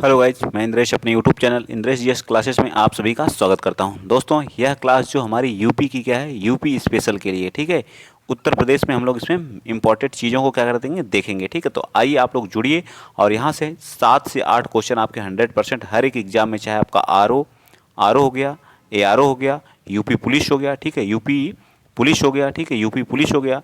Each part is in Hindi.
हेलो गाइज, मैं इंद्रेश अपने YouTube channel Indresh GS classes में आप सभी का स्वागत करता हूं। दोस्तों, यह क्लास जो हमारी यूपी की क्या है, यूपी स्पेशल के लिए, ठीक है। उत्तर प्रदेश में हम लोग इसमें इंपॉर्टेंट चीज़ों को क्या कर देंगे, देखेंगे, ठीक है। तो आइए आप लोग जुड़िए और यहाँ से 7 से 8 क्वेश्चन आपके 100% हर एक एग्जाम में, चाहे आपका आर हो गया, ARO हो गया, यूपी पुलिस हो गया, ठीक है, यूपी पुलिस हो गया, ठीक है, यूपी पुलिस हो गया,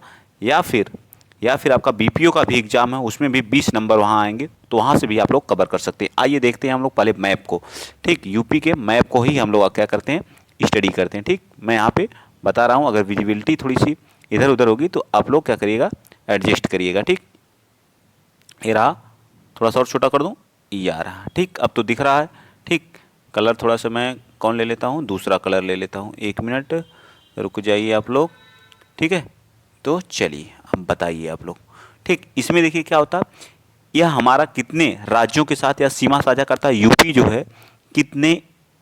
या फिर आपका बीपीओ का भी एग्जाम है, उसमें भी 20 नंबर वहाँ आएंगे, तो वहाँ से भी आप लोग कवर कर सकते हैं। आइए देखते हैं हम लोग पहले मैप को, ठीक। यूपी के मैप को ही हम लोग क्या करते हैं, स्टडी करते हैं, ठीक। मैं यहाँ पे बता रहा हूँ, अगर विजिबिलिटी थोड़ी सी इधर उधर होगी तो आप लोग क्या करिएगा, एडजस्ट करिएगा, ठीक। ये रहा, थोड़ा सा और छोटा कर दूँ, ये आ रहा, ठीक। अब तो दिख रहा है, ठीक। कलर थोड़ा सा मैं कौन ले लेता हूँ, दूसरा कलर ले लेता हूँ, 1 मिनट रुक जाइए आप लोग, ठीक है। तो चलिए अब बताइए आप लोग, ठीक। इसमें देखिए क्या होता है, यह हमारा कितने राज्यों के साथ या सीमा साझा करता है, यूपी जो है कितने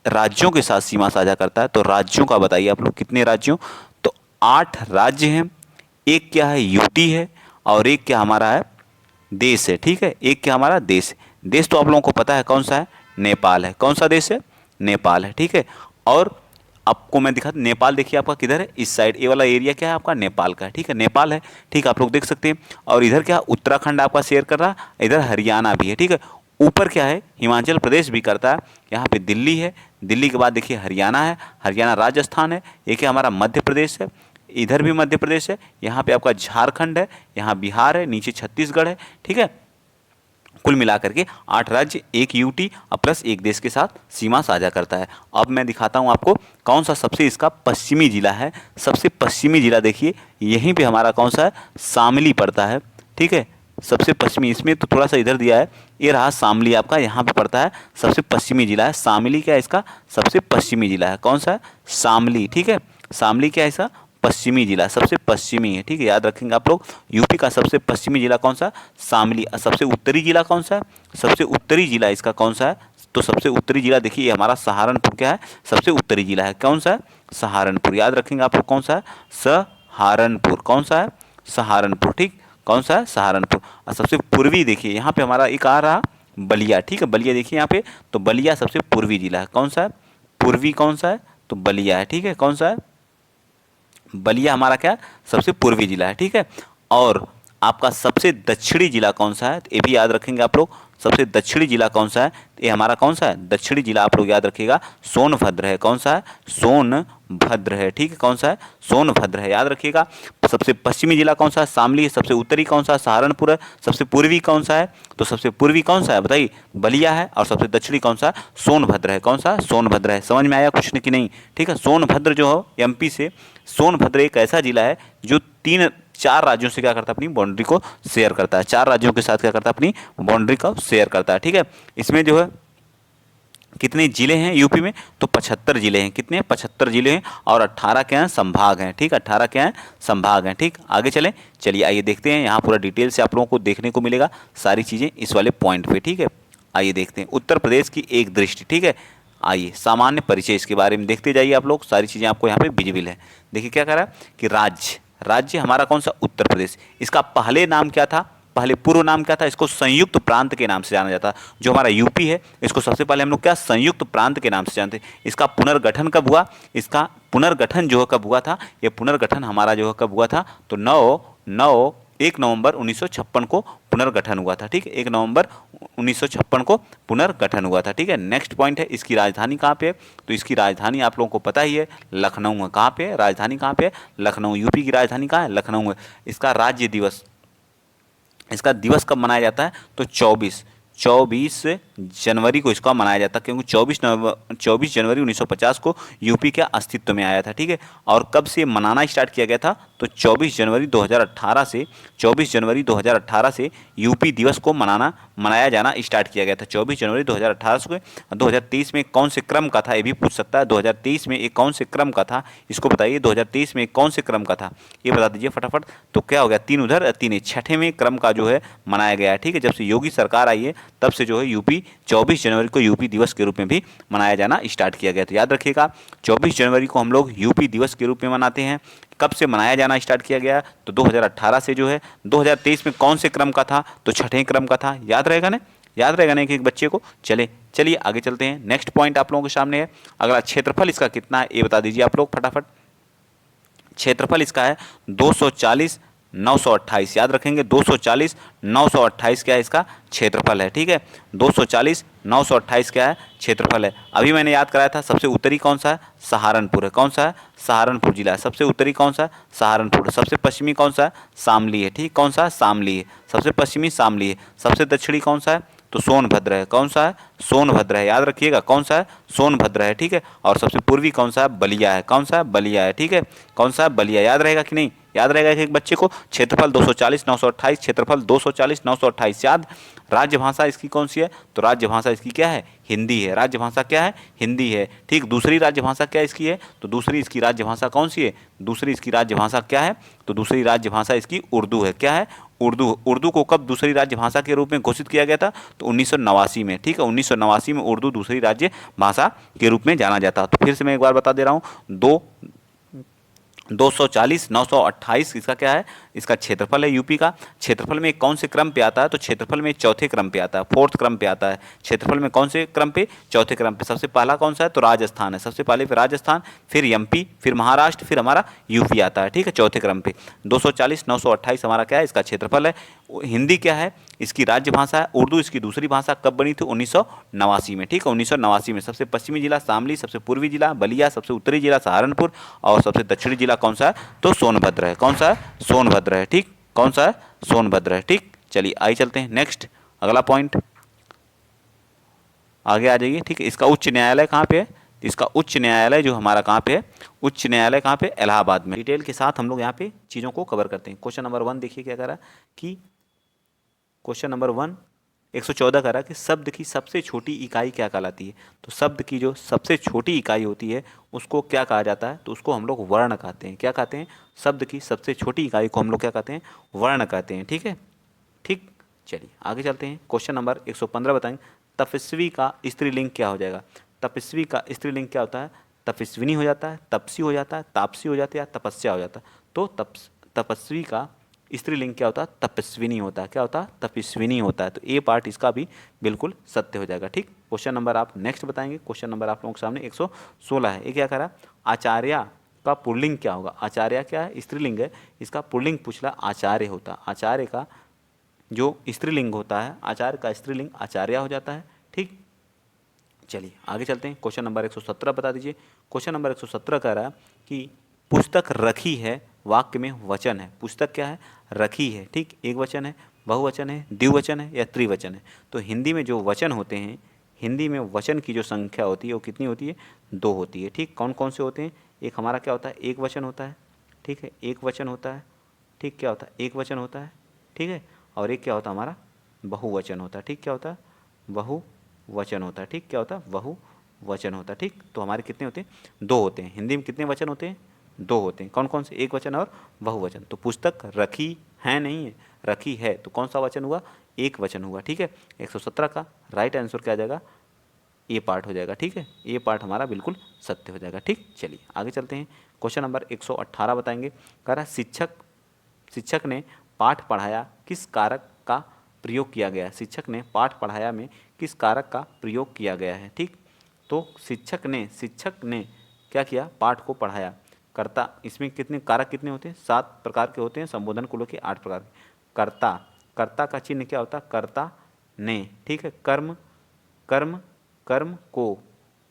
राज्यों के साथ सीमा साझा करता है, तो राज्यों का बताइए आप लोग, कितने राज्यों। तो 8 राज्य हैं, एक क्या है, यूटी है, और एक क्या हमारा है, देश है, ठीक है। एक क्या हमारा देश है, देश तो आप लोगों को पता है कौन सा है, नेपाल है। कौन सा देश है, नेपाल है, ठीक है। और आपको मैं दिखा, नेपाल देखिए आपका किधर है, इस साइड, ये वाला एरिया क्या है आपका, नेपाल का है, ठीक है, नेपाल है, ठीक। आप लोग देख सकते हैं। और इधर क्या, उत्तराखंड आपका शेयर कर रहा है, इधर हरियाणा भी है, ठीक है। ऊपर क्या है, हिमाचल प्रदेश भी करता है, यहाँ पे दिल्ली है, दिल्ली के बाद देखिए हरियाणा है, हरियाणा राजस्थान है, एक है हमारा मध्य प्रदेश है, इधर भी मध्य प्रदेश है, यहाँ पे आपका झारखंड है, यहाँ बिहार है, नीचे छत्तीसगढ़ है, ठीक है। कुल मिलाकर के 8 राज्य, एक यूटी और प्लस एक देश के साथ सीमा साझा करता है। अब मैं दिखाता हूं आपको कौन सा सबसे इसका पश्चिमी जिला है। सबसे पश्चिमी जिला देखिए, यहीं पे हमारा कौन सा है, शामली पड़ता है, ठीक है। सबसे पश्चिमी, इसमें तो थोड़ा सा इधर दिया है, ये रहा शामली आपका, यहाँ पे पड़ता है, सबसे पश्चिमी जिला है शामली। क्या है इसका सबसे पश्चिमी जिला है, कौन सा है, शामली, ठीक है। शामली क्या है इसका पश्चिमी जिला, सबसे पश्चिमी है, ठीक है, याद रखेंगे आप लोग। यूपी का सबसे पश्चिमी जिला कौन सा, शामली। सबसे उत्तरी जिला कौन सा है, सबसे उत्तरी जिला इसका कौन सा है, तो सबसे उत्तरी जिला देखिए हमारा सहारनपुर क्या है, सबसे उत्तरी जिला है, कौन सा है, सहारनपुर। याद रखेंगे आप लोग, कौन सा है, सहारनपुर, कौन सा है, सहारनपुर, ठीक, कौन सा है, सहारनपुर। और सबसे पूर्वी देखिए यहाँ पे हमारा एक आ रहा बलिया, ठीक है, बलिया देखिए यहाँ पे, तो बलिया सबसे पूर्वी जिला है, कौन सा है, पूर्वी कौन सा है, तो बलिया है, ठीक है, कौन सा है, बलिया हमारा क्या है, सबसे पूर्वी जिला है, ठीक है। और आपका सबसे दक्षिणी जिला कौन सा है, तो ये भी याद रखेंगे आप लोग, सबसे दक्षिणी जिला कौन सा है, तो ये हमारा कौन सा है, दक्षिणी जिला आप लोग याद रखिएगा, सोनभद्र है, कौन सा है, सोनभद्र है, ठीक है, कौन सा है, सोनभद्र है, याद रखिएगा। सबसे पश्चिमी जिला कौन सा है, शामली है। सबसे उत्तरी कौन सा है, सहारनपुर है। सबसे पूर्वी कौन सा है, तो सबसे पूर्वी कौन सा है बताइए, बलिया है। और सबसे दक्षिणी कौन सा है, सोनभद्र है, कौन सा है, सोनभद्र है। समझ में आया कुछ कि नहीं, ठीक है। सोनभद्र जो है एमपी से, सोनभद्र एक ऐसा जिला है जो 4 राज्यों से क्या करता है, अपनी बाउंड्री को शेयर करता है, 4 राज्यों के साथ क्या करता है, अपनी बाउंड्री को शेयर करता है, ठीक है। इसमें जो है कितने जिले हैं यूपी में, तो 75 जिले हैं, कितने 75 जिले हैं, और 18 क्या हैं, संभाग हैं, ठीक, 18 क्या हैं, संभाग हैं, ठीक। आगे चलें, चलिए आइए देखते हैं, यहाँ पूरा डिटेल से आप लोगों को देखने को मिलेगा सारी चीज़ें इस वाले पॉइंट पे, ठीक है। आइए देखते हैं उत्तर प्रदेश की एक दृष्टि, ठीक है। आइए सामान्य परिचय इसके बारे में देखते जाइए आप लोग, सारी चीज़ें आपको यहाँ पे विजिबल है। देखिए क्या कह रहा है कि राज्य हमारा कौन सा, उत्तर प्रदेश। इसका पहले नाम क्या था, पहले पूर्व नाम क्या था, इसको संयुक्त प्रांत के नाम से जाना जाता। जो हमारा यूपी है, इसको सबसे पहले हम लोग क्या, संयुक्त प्रांत के नाम से जानते हैं। इसका पुनर्गठन कब हुआ, इसका पुनर्गठन जो है कब हुआ था, ये पुनर्गठन हमारा जो है कब हुआ था, तो 1 नवंबर 1956 को पुनर्गठन हुआ था, ठीक है। 1 नवंबर 1956 को पुनर्गठन हुआ था, ठीक है। नेक्स्ट पॉइंट है, इसकी राजधानी कहाँ पे है, तो इसकी राजधानी आप लोगों को पता ही है, लखनऊ है। कहाँ पे है, राजधानी कहाँ पे है, लखनऊ। यूपी की राजधानी कहाँ है, लखनऊ है। इसका राज्य दिवस, इसका दिवस कब मनाया जाता है, तो 24 जनवरी को इसका मनाया जाता है, क्योंकि 24 जनवरी 1950 को यूपी के अस्तित्व में आया था, ठीक है। और कब से मनाना स्टार्ट किया गया था, तो 24 जनवरी 2018 से यूपी दिवस को मनाया जाना स्टार्ट किया गया था, 24 जनवरी 2018 से। 2023 में कौन से क्रम का था, ये भी पूछ सकता है, 2023 में एक कौन से क्रम का था, इसको बताइए, 2023 में कौन से क्रम का था, ये बता दीजिए फटाफट। तो क्या हो गया, 3 उधर 3, छठे में क्रम का जो है मनाया गया है, ठीक है। जब से योगी सरकार आई है तब से जो है यूपी 24 जनवरी को यूपी दिवस के रूप में भी मनाया जाना स्टार्ट किया गया। तो याद रखिएगा, 24 जनवरी को हम लोग यूपी दिवस के रूप में मनाते हैं। कब से मनाया जाना स्टार्ट किया गया, तो 2018 से जो है। 2023 में कौन से क्रम का था, तो छठे क्रम का था, याद रहेगा ना, याद रहेगा ना एक एक बच्चे को। चलिए आगे चलते हैं। नेक्स्ट पॉइंट आप लोगों के सामने है। अगला क्षेत्रफल इसका कितना है ये बता दीजिए आप लोग फटाफट। क्षेत्रफल इसका है 240 928, याद रखेंगे 240 928 क्या है इसका क्षेत्रफल है, ठीक है। 240 928 क्या है क्षेत्रफल है। अभी मैंने याद कराया था सबसे उत्तरी कौन सा है, सहारनपुर है। कौन सा है, सहारनपुर जिला है। सबसे उत्तरी कौन सा है, सहारनपुर। सबसे पश्चिमी कौन सा है, शामली है, ठीक। कौन सा है, शामली है। सबसे पश्चिमी शामली है। सबसे दक्षिणी कौन सा है, तो सोनभद्र है। कौन सा है, सोनभद्र है, याद रखिएगा कौन सा है, सोनभद्र है, ठीक है। और सबसे पूर्वी कौन सा है, बलिया है। कौन सा है, बलिया है, ठीक है। कौन सा है, बलिया। याद रहेगा कि नहीं, याद रहेगा एक बच्चे को। क्षेत्रफल 240 928, क्षेत्रफल 240 928 याद। राज्य भाषा इसकी कौन सी है, तो राज्य भाषा इसकी क्या है, हिंदी है। राज्य भाषा क्या है, हिंदी है, ठीक। दूसरी राज्य भाषा क्या इसकी है, तो दूसरी इसकी राज्य भाषा कौन सी है, दूसरी इसकी राज्य भाषा क्या है, तो दूसरी राज्य भाषा इसकी उर्दू है। क्या है, उर्दू। उर्दू को कब दूसरी राज्य भाषा के रूप में घोषित किया गया था, तो 1989 में, ठीक है। 1989 में उर्दू दूसरी राज्य भाषा के रूप में जाना जाता। तो फिर से मैं एक बार बता दे रहा हूँ, 240 928 इसका क्या है, इसका क्षेत्रफल है यूपी का। क्षेत्रफल में कौन से क्रम पे आता है, तो क्षेत्रफल में चौथे क्रम पे आता है, फोर्थ क्रम पे आता है। क्षेत्रफल में कौन से क्रम पे, चौथे क्रम पे। सबसे पहला कौन सा है, तो राजस्थान है। सबसे पहले फिर राजस्थान, फिर एमपी, फिर महाराष्ट्र, फिर हमारा यूपी आता है, ठीक है, चौथे क्रम पे। 240 928 हमारा क्या है, इसका क्षेत्रफल है। हिंदी क्या है, इसकी राज्य भाषा है। उर्दू इसकी दूसरी भाषा कब बनी थी, 1989 में, ठीक है, 1989 में। सबसे पश्चिमी जिला शामली, सबसे पूर्वी जिला बलिया, सबसे उत्तरी जिला सहारनपुर और सबसे दक्षिणी जिला कौन सा है, तो सोनभद्र है। कौन सा है, सोनभद्र है, ठीक। कौन सा है, सोनभद्र है, ठीक। चलिए आगे चलते हैं। नेक्स्ट अगला पॉइंट आगे आ जाइए, ठीक है। इसका उच्च न्यायालय कहाँ पे है, इसका उच्च न्यायालय जो हमारा कहाँ पे है, उच्च न्यायालय कहाँ पे, इलाहाबाद में। डिटेल के साथ हम लोग यहाँ पे चीज़ों को कवर करते हैं। क्वेश्चन नंबर 1 देखिए क्या कह रहा है कि क्वेश्चन नंबर 1 114 कह रहा है कि शब्द की सबसे छोटी इकाई क्या कहलाती है। तो शब्द की जो सबसे छोटी इकाई होती है उसको क्या कहा जाता है, तो उसको हम लोग वर्ण कहते हैं। क्या कहते हैं, शब्द की सबसे छोटी इकाई को हम लोग क्या कहते हैं, वर्ण कहते हैं, ठीक है, ठीक। चलिए आगे चलते हैं। क्वेश्चन नंबर 115 बताएंगे, तपस्वी का स्त्रीलिंग क्या हो जाएगा। तपस्वी का स्त्रीलिंग क्या होता है, तपस्विनी हो जाता है, तपसी हो जाता है, तापसी हो जाती है, तपस्या हो जाता है। तो तपस्वी का स्त्रीलिंग क्या होता है, तपस्विनी होता है। क्या होता है, तपस्विनी होता है। तो ए पार्ट इसका भी बिल्कुल सत्य हो जाएगा, ठीक। क्वेश्चन नंबर आप नेक्स्ट बताएंगे। क्वेश्चन नंबर आप लोगों के सामने 116 है। ये क्या कह रहा है, आचार्य का पुल्लिंग क्या होगा। आचार्य क्या है, स्त्रीलिंग है, इसका पुल्लिंग पूछ रहा, आचार्य होता है। आचार्य का जो स्त्रीलिंग होता है, आचार्य का स्त्रीलिंग आचार्य हो जाता है, ठीक। चलिए आगे चलते हैं। क्वेश्चन नंबर 117 बता दीजिए। क्वेश्चन नंबर 117 कह रहा है कि पुस्तक रखी है, वाक्य में वचन है। पुस्तक क्या है, रखी है, ठीक। एक वचन है, बहुवचन है, द्विवचन है या त्रिवचन है। तो हिंदी में जो वचन होते हैं, हिंदी में वचन की जो संख्या होती है वो कितनी होती है, 2 होती है, ठीक। कौन कौन से होते हैं, एक हमारा क्या होता है, एक वचन होता है, ठीक है, एक वचन होता है, ठीक। क्या होता है, एक वचन होता है, ठीक है। और एक क्या होता है हमारा, बहुवचन होता है, ठीक। क्या होता है, बहुवचन होता है, ठीक। क्या होता है, बहुवचन होता है, ठीक। तो हमारे कितने होते हैं, 2 होते हैं। हिंदी में कितने वचन होते हैं, 2 होते हैं। कौन कौन से, एक वचन और बहुवचन। तो पुस्तक रखी है, नहीं है, रखी है, तो कौन सा वचन हुआ, एक वचन हुआ, ठीक है। 117 का राइट आंसर क्या आ जाएगा, ए पार्ट हो जाएगा, ठीक है। ए पार्ट हमारा बिल्कुल सत्य हो जाएगा, ठीक। चलिए आगे चलते हैं। क्वेश्चन नंबर 118 बताएंगे। कह रहा शिक्षक ने पाठ पढ़ाया, किस कारक का प्रयोग किया गया है। शिक्षक ने पाठ पढ़ाया में किस कारक का प्रयोग किया गया है, ठीक। तो शिक्षक ने क्या किया, पाठ को पढ़ाया। कर्ता, इसमें कितने कारक कितने होते हैं, 7 प्रकार के होते हैं। संबोधन कुलों के 8 प्रकार के। कर्ता का चिन्ह क्या होता है, कर्ता ने, ठीक है। कर्म को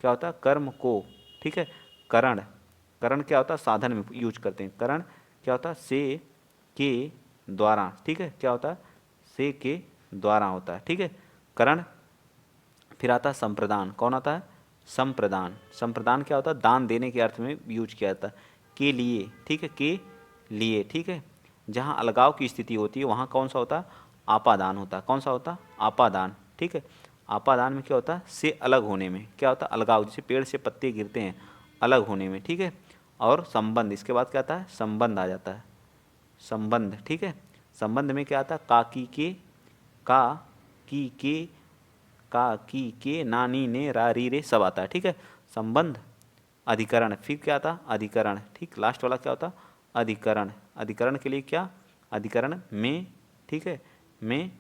क्या होता है, कर्म को, ठीक है। करण क्या होता है, साधन में यूज करते हैं। करण क्या होता है, से के द्वारा, ठीक है। क्या होता है, से के द्वारा होता है, ठीक है, करण। फिर आता है संप्रदान। कौन आता है, संप्रदान क्या होता है, दान देने के अर्थ में यूज किया जाता है। के लिए, ठीक है, के लिए, ठीक है। जहाँ अलगाव की स्थिति होती है वहाँ कौन सा होता है, आपादान होता है। कौन सा होता है, आपादान, ठीक है। आपादान में क्या होता है, से अलग होने में क्या होता है, अलगाव, जैसे पेड़ से पत्ते गिरते हैं, अलग होने में, ठीक है। और संबंध, इसके बाद क्या आता है, संबंध आ जाता है, संबंध, ठीक है। संबंध में क्या आता है, का की के नानी ने रा री रे सब आता है, ठीक है। संबंध। अधिकरण, फिर क्या आता, अधिकरण, ठीक। लास्ट वाला क्या होता, अधिकरण। अधिकरण के लिए क्या, अधिकरण में, ठीक है, में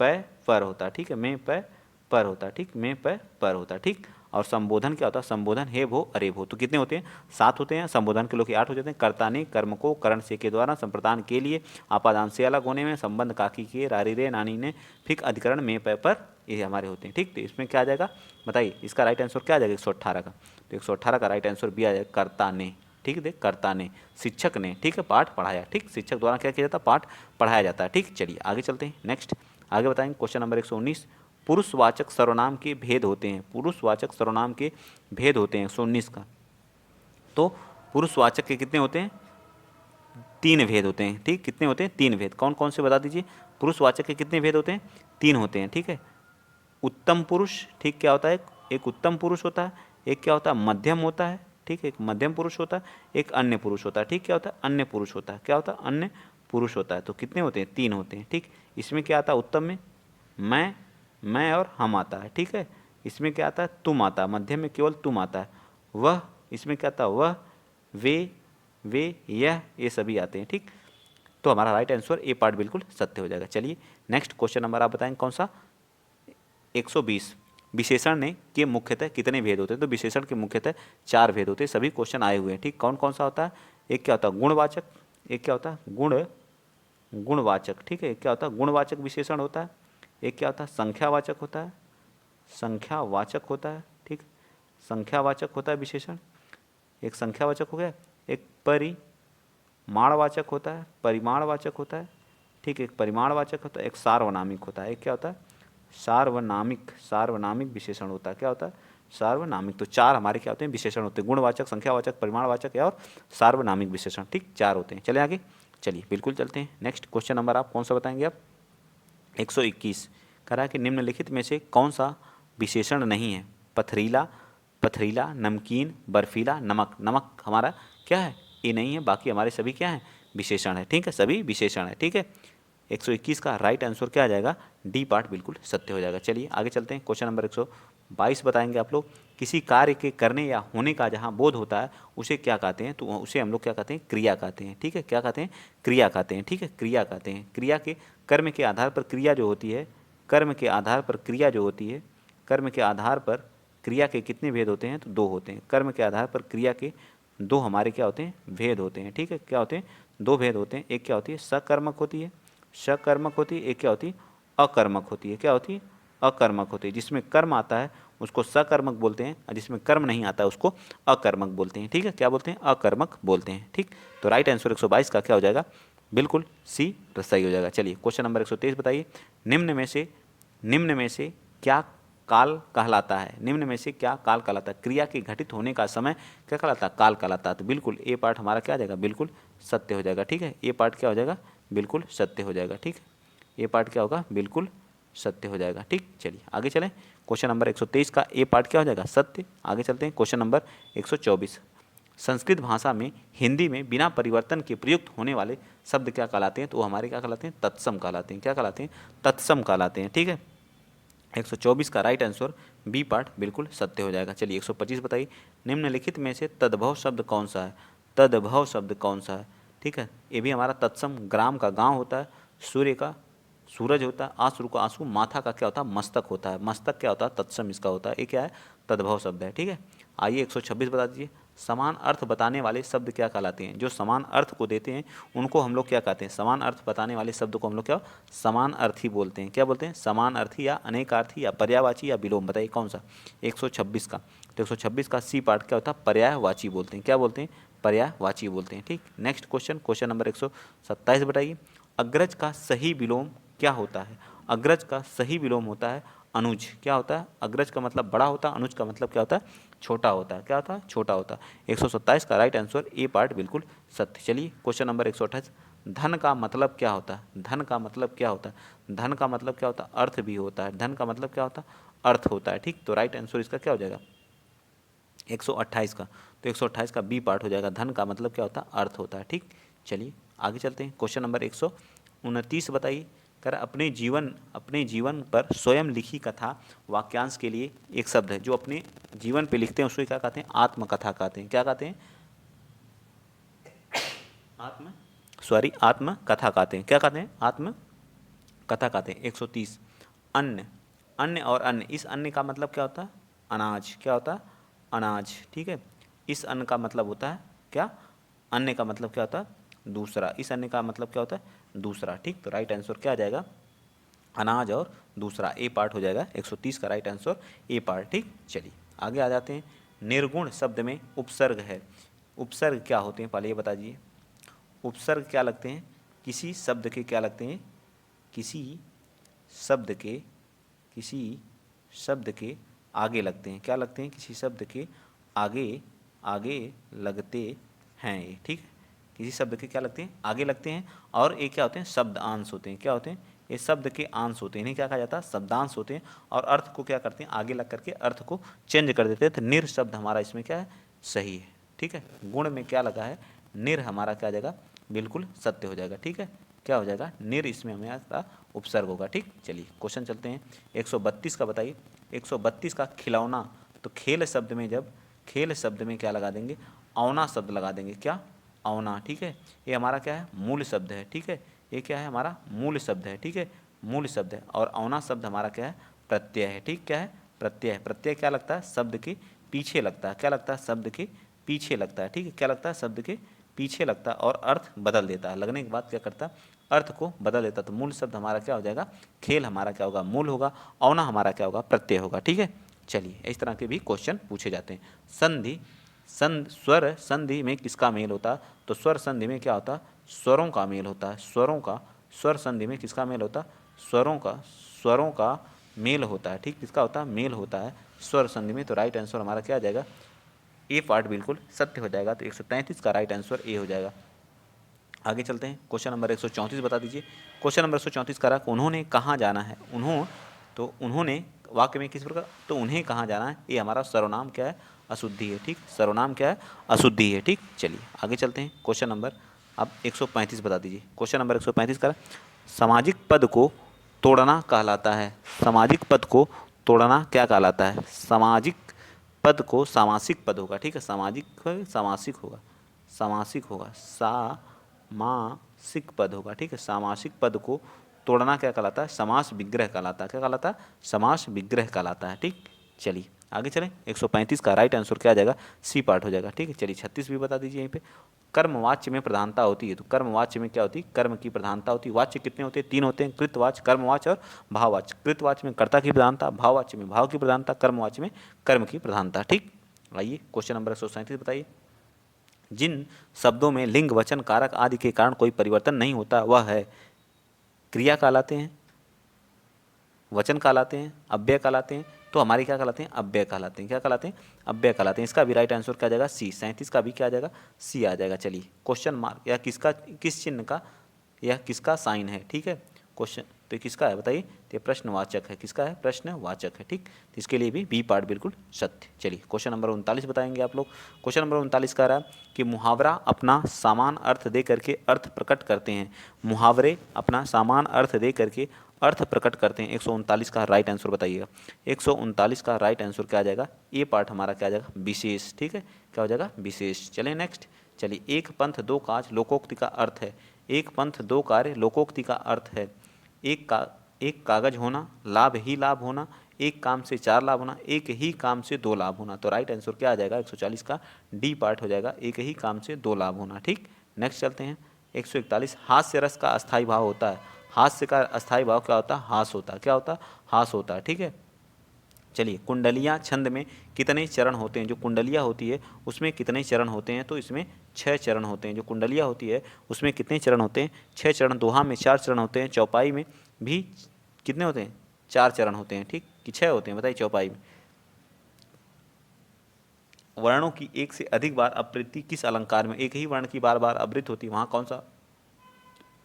प पर होता है, ठीक है, में प पर होता है, ठीक, में प पर होता है, ठीक। और संबोधन क्या होता है, संबोधन हे भो अरे भो, तो कितने होते हैं, 7 होते हैं। संबोधन के लोग 8 हो जाते हैं। कर्ता ने कर्म को करण से के द्वारा संप्रदान के लिए आपादान से अलग होने में संबंध काकी के रारी रे नानी ने फिक अधिकरण में प पर, ये हमारे होते हैं, ठीक। तो इसमें क्या आ जाएगा बताइए, इसका राइट आंसर क्या आ जाएगा 118 का। तो 118 का राइट आंसर भी आ जाएगा कर्ता ने, ठीक है, देख कर्ता ने, शिक्षक ने, ठीक है, पाठ पढ़ाया, ठीक, शिक्षक द्वारा क्या किया जाता है, पाठ पढ़ाया जाता है, ठीक। चलिए आगे चलते हैं, नेक्स्ट आगे बताएंगे क्वेश्चन नंबर 119। पुरुषवाचक सर्वनाम के भेद होते हैं, पुरुषवाचक सर्वनाम के भेद होते हैं 119 का। तो पुरुषवाचक के कितने होते हैं, 3 भेद होते हैं, ठीक, कितने होते हैं, 3 भेद। कौन कौन से बता दीजिए, पुरुषवाचक के कितने भेद होते हैं, 3 होते हैं, ठीक है। उत्तम पुरुष, ठीक, क्या होता है, एक उत्तम पुरुष होता है, एक क्या होता है, मध्यम होता है, ठीक, एक मध्यम पुरुष होता है, एक अन्य पुरुष होता है, ठीक, क्या होता है, अन्य पुरुष होता है, क्या होता है, अन्य पुरुष होता है। तो कितने होते हैं, 3 होते हैं, ठीक। इसमें क्या आता है, उत्तम में मैं और हम आता है, ठीक है। इसमें क्या आता है, तुम आता है, मध्यम में केवल तुम आता है, वह, इसमें क्या आता है, वह, वे यह, ये सभी आते हैं, ठीक। तो हमारा राइट आंसर ए पार्ट बिल्कुल सत्य हो जाएगा। चलिए नेक्स्ट क्वेश्चन नंबर आप बताएंगे कौन सा, 120। विशेषण ने के मुख्यतः कितने भेद होते हैं, तो विशेषण के मुख्यतः 4 भेद होते हैं, सभी क्वेश्चन आए हुए हैं, ठीक। कौन कौन सा होता है, एक क्या होता है गुणवाचक, एक क्या होता है गुणवाचक, ठीक है, एक क्या होता है गुणवाचक विशेषण होता है, एक क्या होता है संख्यावाचक होता है, संख्यावाचक होता है, ठीक, संख्यावाचक होता है विशेषण, एक संख्यावाचक हो गया, एक परिमाणवाचक होता है, परिमाणवाचक होता है, ठीक, एक परिमाणवाचक होता है, एक सार्वनामिक होता है, एक क्या होता है सार्वनामिक विशेषण होता है, क्या होता है सार्वनामिक। तो 4 हमारे क्या होते हैं विशेषण होते हैं, गुणवाचक, संख्यावाचक, परिमाणवाचक और सार्वनामिक विशेषण, ठीक, 4 होते हैं। चले आगे, चलिए बिल्कुल चलते हैं। नेक्स्ट क्वेश्चन नंबर आप कौन सा बताएंगे आप, 121 कह रहा है कि निम्नलिखित में से कौन सा विशेषण नहीं है, पथरीला, नमकीन, बर्फीला, नमक। नमक हमारा क्या है, ये नहीं है, बाकी हमारे सभी क्या है विशेषण है, ठीक है, सभी विशेषण है, ठीक है। 121 का राइट आंसर क्या आ जाएगा, डी पार्ट बिल्कुल सत्य हो जाएगा। चलिए आगे चलते हैं, क्वेश्चन नंबर 122 बताएंगे आप लोग। किसी कार्य के करने या होने का जहाँ बोध होता है उसे क्या कहते हैं, तो उसे हम लोग क्या कहते हैं, क्रिया कहते हैं, ठीक है, क्या कहते हैं, क्रिया कहते हैं, ठीक है, क्रिया कहते हैं। क्रिया के कर्म के आधार पर क्रिया जो होती है, कर्म के आधार पर क्रिया जो होती है, कर्म के आधार पर क्रिया के कितने भेद होते हैं, तो 2 होते हैं। कर्म के आधार पर क्रिया के 2 हमारे क्या होते हैं, भेद होते हैं, ठीक है, क्या होते हैं, 2 भेद होते हैं। एक क्या होती है सकर्मक होती है, सकर्मक होती है, एक क्या होती है अकर्मक होती है, क्या होती है अकर्मक होती है। जिसमें कर्म आता है उसको सकर्मक बोलते हैं, और जिसमें कर्म नहीं आता है उसको अकर्मक बोलते हैं, ठीक है, क्या बोलते हैं अकर्मक बोलते हैं, ठीक। तो राइट आंसर 122 का क्या हो जाएगा, बिल्कुल सी सही हो जाएगा। चलिए क्वेश्चन नंबर 123 बताइए, निम्न में से क्या काल कहलाता है, निम्न में से क्या काल कहलाता है, क्रिया के घटित होने का समय क्या कहलाता है, काल कहलाता है। तो बिल्कुल ए पार्ट हमारा क्या आ जाएगा, बिल्कुल सत्य हो जाएगा, ठीक है, ए पार्ट क्या हो जाएगा, बिल्कुल सत्य हो जाएगा, ठीक। ए पार्ट क्या होगा, बिल्कुल सत्य हो जाएगा, ठीक। चलिए आगे चलें, क्वेश्चन नंबर 123 का ए पार्ट क्या हो जाएगा, सत्य। आगे चलते हैं, क्वेश्चन नंबर 124। संस्कृत भाषा में हिंदी में बिना परिवर्तन के प्रयुक्त होने वाले शब्द क्या कहलाते हैं, तो हमारे क्या कहलाते हैं, तत्सम कहलाते हैं, क्या कहलाते हैं, तत्सम कहलाते हैं, ठीक है। 124 का राइट आंसर बी पार्ट बिल्कुल सत्य हो जाएगा। चलिए 125 बताइए, निम्नलिखित में से तद्भव शब्द कौन सा है, तद्भव शब्द कौन सा है, ठीक है। ये भी हमारा तत्सम, ग्राम का गांव होता है, सूर्य का सूरज होता है, आंसू का आंसू, माथा का क्या होता है मस्तक होता है, मस्तक क्या होता है तत्सम इसका होता है, ये क्या है तद्भव शब्द है, ठीक है। आइए 126 बता दीजिए, समान अर्थ बताने वाले शब्द क्या कहलाते हैं, जो समान अर्थ को देते हैं उनको हम लोग क्या कहते हैं, समान अर्थ बताने वाले शब्द को हम लोग क्या समान अर्थी बोलते हैं, क्या बोलते हैं समान अर्थी या अनेकार्थी या पर्यायवाची या विलोम, बताइए कौन सा 126 का। तो 126 का सी पार्ट क्या होता है, पर्यायवाची बोलते हैं, क्या बोलते हैं पर्यायवाची बोलते हैं, ठीक। नेक्स्ट क्वेश्चन, क्वेश्चन नंबर 127 बताइए, अग्रज का सही विलोम क्या होता है, अग्रज का सही विलोम होता है अनुज, क्या होता है अग्रज का मतलब बड़ा होता है, अनुज का मतलब क्या होता है छोटा होता है, क्या होता है छोटा होता है। 127 का राइट आंसर ए पार्ट बिल्कुल सत्य। चलिए क्वेश्चन नंबर 128, धन का मतलब क्या होता है, धन का मतलब क्या होता है, धन का मतलब क्या होता है अर्थ भी होता है, धन का मतलब क्या होता है अर्थ होता है, ठीक। तो राइट आंसर इसका क्या हो जाएगा 128 का, तो 128 का बी पार्ट हो जाएगा, धन का मतलब क्या होता है अर्थ होता है, ठीक। चलिए आगे चलते हैं, क्वेश्चन नंबर 129 बताइए, कर अपने जीवन पर स्वयं लिखी कथा वाक्यांश के लिए एक शब्द है, जो अपने जीवन पे लिखते हैं उसको क्या कहते हैं आत्मकथा कहते हैं, क्या कहते हैं आत्मकथा कहते हैं, क्या कहते हैं आत्मकथा कहते हैं। 130 अन्न, अन्न और अन्न, इस अन्न का मतलब क्या होता है? अनाज। क्या होता है? अनाज। ठीक है, इस अन्न का मतलब होता है क्या? अन्न का मतलब क्या होता है? दूसरा। इस अन्न का मतलब क्या होता है? दूसरा। ठीक, तो राइट आंसर क्या आ जाएगा? अनाज और दूसरा, ए पार्ट हो जाएगा 130 का राइट आंसर ए पार्ट। ठीक, चलिए आगे आ जाते हैं। निर्गुण शब्द में उपसर्ग है। उपसर्ग क्या होते हैं पहले ये बता दीजिए। उपसर्ग क्या लगते हैं? किसी शब्द के क्या लगते हैं? किसी शब्द के, किसी शब्द के आगे लगते हैं। क्या लगते हैं? किसी शब्द के आगे, आगे लगते हैं ये। ठीक है, किसी शब्द के क्या लगते हैं? आगे लगते हैं। और ये क्या होते हैं? शब्द अंश होते हैं। क्या होते हैं? ये शब्द के अंश होते हैं। इन्हें क्या कहा जाता है? शब्दांश होते हैं। और अर्थ को क्या करते हैं? आगे लग करके अर्थ को चेंज कर देते हैं। तो निर शब्द हमारा इसमें क्या है? सही है। ठीक है, गुण में क्या लगा है? निर हमारा क्या आ जाएगा? बिल्कुल सत्य हो जाएगा। ठीक है, क्या हो जाएगा? निर इसमें हमारा उपसर्ग होगा। ठीक, चलिए क्वेश्चन चलते हैं 132 का बताइए। 132 का खिलौना, तो खेल शब्द में जब, खेल शब्द में क्या लगा देंगे? औना शब्द लगा देंगे। क्या? औना। ठीक है, ये हमारा क्या है? मूल शब्द है। ठीक है, ये क्या है? हमारा मूल शब्द है। ठीक है, मूल शब्द है। और औना शब्द हमारा क्या है? प्रत्यय है। ठीक, क्या है? प्रत्यय है। प्रत्यय क्या लगता है? शब्द के पीछे लगता है। क्या लगता है? शब्द के पीछे लगता है। ठीक है, क्या लगता है? शब्द के पीछे लगता है और अर्थ बदल देता है। लगने के बाद क्या करता है? अर्थ को बदल देता है। तो मूल शब्द हमारा क्या हो जाएगा? खेल हमारा क्या होगा? मूल होगा। औना हमारा क्या होगा? प्रत्यय होगा। ठीक है, चलिए इस तरह के भी क्वेश्चन पूछे जाते हैं। संधि, स्वर संधि में किसका मेल होता है? तो स्वर संधि में क्या होता है? स्वरों का मेल होता है। स्वरों का, स्वर संधि में किसका मेल होता है? स्वरों का, स्वरों का मेल होता है। ठीक, किसका होता है? मेल होता है स्वर संधि में। तो राइट आंसर हमारा क्या आ जाएगा? ए पार्ट बिल्कुल सत्य हो जाएगा। तो 133 का राइट आंसर ए हो जाएगा। आगे चलते हैं, क्वेश्चन नंबर 134 बता दीजिए। क्वेश्चन नंबर 134 करा, उन्होंने कहाँ जाना है? तो उन्होंने वाक्य में किस प्रकार? तो उन्हें कहाँ जाना है? ये हमारा सर्वनाम क्या है? अशुद्धि है। ठीक, सर्वनाम क्या है? अशुद्धि है। ठीक, चलिए आगे चलते हैं। क्वेश्चन नंबर अब 135 बता दीजिए। क्वेश्चन नंबर 135 करा, सामाजिक पद को तोड़ना कहलाता है। सामाजिक पद को तोड़ना क्या कहलाता है? सामाजिक पद को, सामासिक पद होगा। ठीक है, सामाजिक सामासिक होगा, सामासिक होगा, सामासिक पद होगा। ठीक है, सामासिक पद को तोड़ना क्या कहलाता है? समास विग्रह कहलाता है। क्या कहलाता है? समास विग्रह कहलाता है। ठीक, चलिए आगे चलें। 135 का राइट आंसर क्या आ जाएगा? सी पार्ट हो जाएगा। ठीक है, चलिए 36 भी बता दीजिए यहीं पे। कर्मवाच्य में प्रधानता होती है। तो कर्मवाच्य में क्या होती है? कर्म की प्रधानता होती है। वाच्य कितने होते हैं? 3 होते हैं, कृतवाच्य, कर्मवाच्य और भाववाच्य। कृतवाच्य में कर्ता की प्रधानता, भाववाच्य में भाव की प्रधानता, कर्मवाच्य में कर्म की प्रधानता। ठीक, आइए क्वेश्चन नंबर 137 बताइए। जिन शब्दों में लिंग, वचन, कारक आदि के कारण कोई परिवर्तन नहीं होता वह है क्रिया कहलाते हैं, वचन कहलाते हैं, अव्यय कहलाते हैं। तो हमारे क्या कहलाते हैं? अव्यय कहलाते हैं। क्या कहलाते हैं? अव्यय कहलाते हैं। इसका भी राइट आंसर क्या आ जाएगा? सी। 37 का भी क्या आ जाएगा? सी आ जाएगा। चलिए क्वेश्चन मार्क, या किसका, किस चिन्ह का, यह किसका साइन है? ठीक है, क्वेश्चन तो ये किसका है बताइए? तो ये प्रश्नवाचक है। किसका है? प्रश्नवाचक है। ठीक, तो इसके लिए भी बी पार्ट बिल्कुल सत्य। चलिए क्वेश्चन नंबर 39 बताएंगे आप लोग। क्वेश्चन नंबर 39 कह रहा है कि मुहावरा अपना समान अर्थ दे करके अर्थ प्रकट करते हैं। मुहावरे अपना समान अर्थ दे करके अर्थ प्रकट करते हैं। 139 का राइट आंसर बताइएगा। 139 का राइट आंसर क्या आ जाएगा? ये पार्ट हमारा क्या आ जाएगा? विशेष। ठीक है, क्या हो जाएगा? विशेष। चलें नेक्स्ट। चलिए, एक पंथ दो काज लोकोक्ति का अर्थ है। एक पंथ दो कार्य लोकोक्ति का अर्थ है। एक कागज होना, लाभ ही लाभ होना, एक काम से 4 लाभ होना, एक ही काम से 2 लाभ होना। तो राइट आंसर क्या आ जाएगा? 140 का डी पार्ट हो जाएगा, एक ही काम से 2 लाभ होना। ठीक, नेक्स्ट चलते हैं। 141, हास्य रस का अस्थायी भाव होता है। हास्य का अस्थायी भाव क्या होता है? हास होता है। क्या होता है? हास होता है। ठीक है, चलिए कुंडलियाँ छंद में कितने चरण होते हैं? जो कुंडलियाँ होती है उसमें कितने चरण होते हैं? तो इसमें 6 चरण होते हैं। जो कुंडलियाँ होती है उसमें कितने चरण होते हैं? 6 चरण। दोहा में 4 चरण होते हैं, चौपाई में भी कितने होते हैं? 4 चरण होते हैं। ठीक, कि 6 होते हैं? बताइए चौपाई में। वर्णों की एक से अधिक बार आवृत्ति किस अलंकार में? एक ही वर्ण की बार बार आवृत्ति होती है, वहाँ कौन सा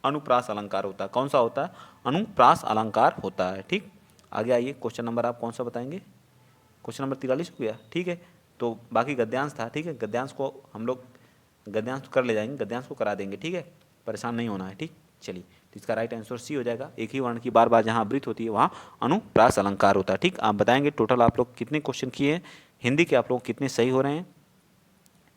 अनुप्रास अलंकार होता है? कौन सा होता है? अनुप्रास अलंकार होता है। ठीक, आगे आइए। क्वेश्चन नंबर आप कौन सा बताएंगे? क्वेश्चन नंबर 43 हो गया। ठीक है, तो बाकी गद्यांश था। ठीक है, गद्यांश को हम लोग गद्यांश कर ले जाएंगे, गद्यांश को करा देंगे। ठीक है, परेशान नहीं होना है। ठीक, चलिए तो इसका राइट आंसर सी हो जाएगा। एक ही वर्ण की बार बार जहाँ आवृत्ति होती है वहाँ अनुप्रास अलंकार होता है। ठीक, आप बताएंगे टोटल आप लोग कितने क्वेश्चन किए हैं, हिंदी के आप लोग कितने सही हो रहे हैं।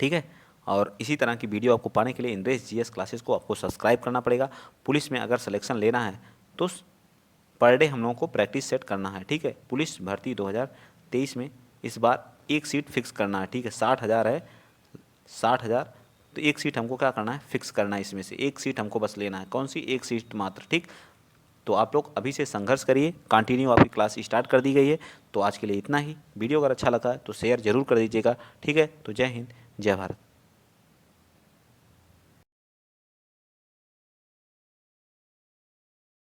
ठीक है, और इसी तरह की वीडियो आपको पाने के लिए इंद्रेश जीएस क्लासेस को आपको सब्सक्राइब करना पड़ेगा। पुलिस में अगर सिलेक्शन लेना है तो पर डे हम लोगों को प्रैक्टिस सेट करना है, ठीक है। पुलिस भर्ती 2023 में इस बार एक सीट फिक्स करना है, ठीक है। 60,000 है, 60,000, तो एक सीट हमको क्या करना है, फिक्स करना है। इसमें से एक सीट हमको बस लेना है, कौन सी, एक सीट मात्र, ठीक। तो आप लोग अभी से संघर्ष करिए, कंटिन्यू आपकी क्लास स्टार्ट कर दी गई है। तो आज के लिए इतना ही। वीडियो अगर अच्छा लगा है तो शेयर जरूर कर दीजिएगा, ठीक है। तो जय हिंद, जय भारत।